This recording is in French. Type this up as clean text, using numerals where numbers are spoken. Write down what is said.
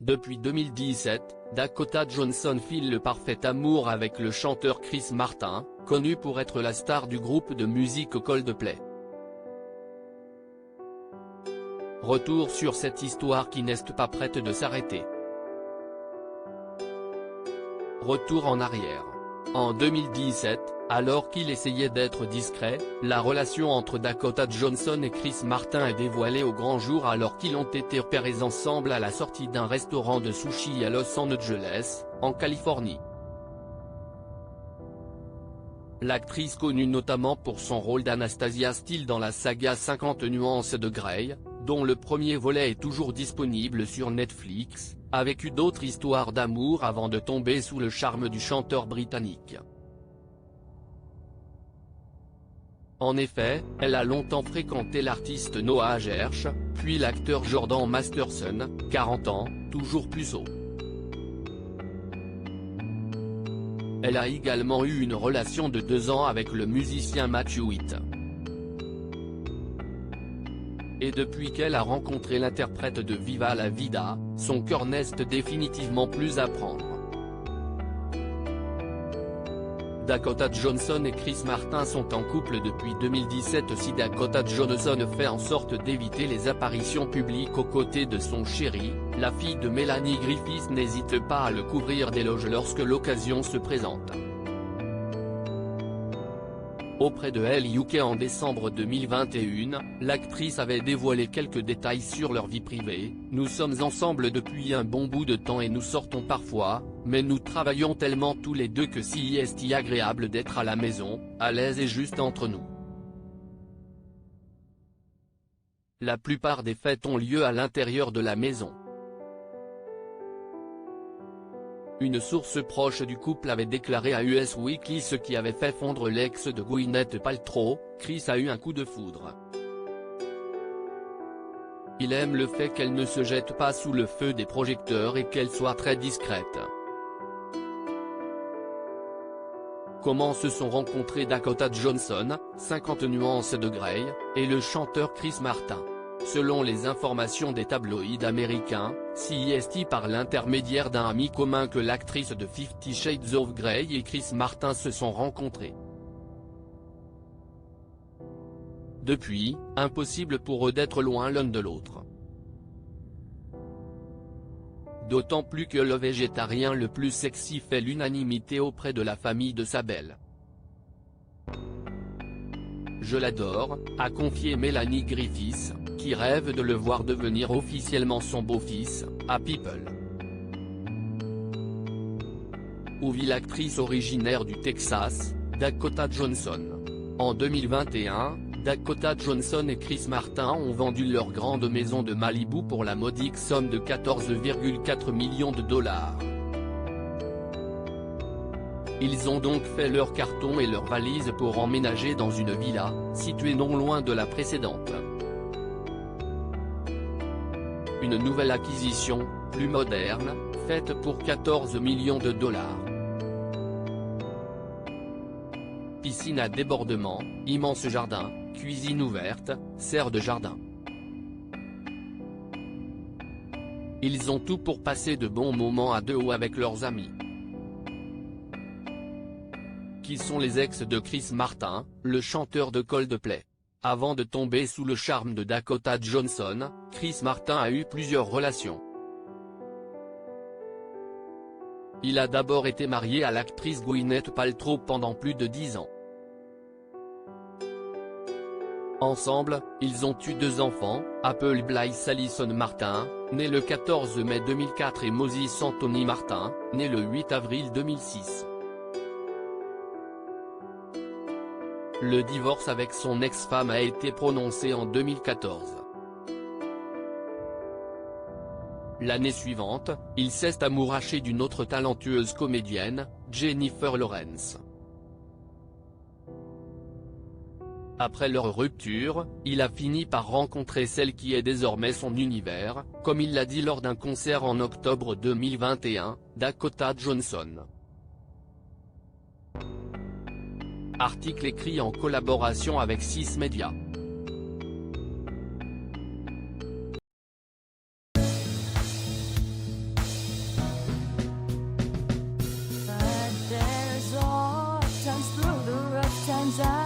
Depuis 2017, Dakota Johnson file le parfait amour avec le chanteur Chris Martin, connu pour être la star du groupe de musique Coldplay. Retour sur cette histoire qui n'est pas prête de s'arrêter. Retour en arrière. En 2017, alors qu'il essayait d'être discret, la relation entre Dakota Johnson et Chris Martin est dévoilée au grand jour alors qu'ils ont été repérés ensemble à la sortie d'un restaurant de sushi à Los Angeles, en Californie. L'actrice connue notamment pour son rôle d'Anastasia Steele dans la saga 50 nuances de Grey, dont le premier volet est toujours disponible sur Netflix, a vécu d'autres histoires d'amour avant de tomber sous le charme du chanteur britannique. En effet, elle a longtemps fréquenté l'artiste Noah Gersh, puis l'acteur Jordan Masterson, 40 ans, toujours puceau. Elle a également eu une relation de 2 ans avec le musicien Matthew Witt. Et depuis qu'elle a rencontré l'interprète de Viva la Vida, son cœur n'est définitivement plus à prendre. Dakota Johnson et Chris Martin sont en couple depuis 2017 si Dakota Johnson fait en sorte d'éviter les apparitions publiques aux côtés de son chéri, la fille de Melanie Griffith n'hésite pas à le couvrir d'éloges lorsque l'occasion se présente. Auprès de Elle UK en décembre 2021, l'actrice avait dévoilé quelques détails sur leur vie privée. « Nous sommes ensemble depuis un bon bout de temps et nous sortons parfois, mais nous travaillons tellement tous les deux que c'est agréable d'être à la maison, à l'aise et juste entre nous. » La plupart des fêtes ont lieu à l'intérieur de la maison. Une source proche du couple avait déclaré à Us Weekly ce qui avait fait fondre l'ex de Gwyneth Paltrow. Chris a eu un coup de foudre. Il aime le fait qu'elle ne se jette pas sous le feu des projecteurs et qu'elle soit très discrète. Comment se sont rencontrés Dakota Johnson, 50 nuances de Grey, et le chanteur Chris Martin? Selon les informations des tabloïds américains, c'est par l'intermédiaire d'un ami commun que l'actrice de 50 Shades of Grey et Chris Martin se sont rencontrés. Depuis, impossible pour eux d'être loin l'un de l'autre. D'autant plus que le végétarien le plus sexy fait l'unanimité auprès de la famille de sa belle. Je l'adore, a confié Melanie Griffith, qui rêve de le voir devenir officiellement son beau-fils, à People. Où vit l'actrice originaire du Texas, Dakota Johnson. En 2021, Dakota Johnson et Chris Martin ont vendu leur grande maison de Malibu pour la modique somme de 14,4 millions de dollars. Ils ont donc fait leur carton et leur valise pour emménager dans une villa, située non loin de la précédente. Une nouvelle acquisition, plus moderne, faite pour 14 millions de dollars. Piscine à débordement, immense jardin, cuisine ouverte, serre de jardin. Ils ont tout pour passer de bons moments à deux ou avec leurs amis. Qui sont les ex de Chris Martin, le chanteur de Coldplay? Avant de tomber sous le charme de Dakota Johnson, Chris Martin a eu plusieurs relations. Il a d'abord été marié à l'actrice Gwyneth Paltrow pendant plus de 10 ans. Ensemble, ils ont eu 2 enfants, Apple Blythe Allison Martin, né le 14 mai 2004 et Moses Anthony Martin, né le 8 avril 2006. Le divorce avec son ex-femme a été prononcé en 2014. L'année suivante, il s'est amouraché d'une autre talentueuse comédienne, Jennifer Lawrence. Après leur rupture, il a fini par rencontrer celle qui est désormais son univers, comme il l'a dit lors d'un concert en octobre 2021, Dakota Johnson. Article écrit en collaboration avec 6 Médias. times I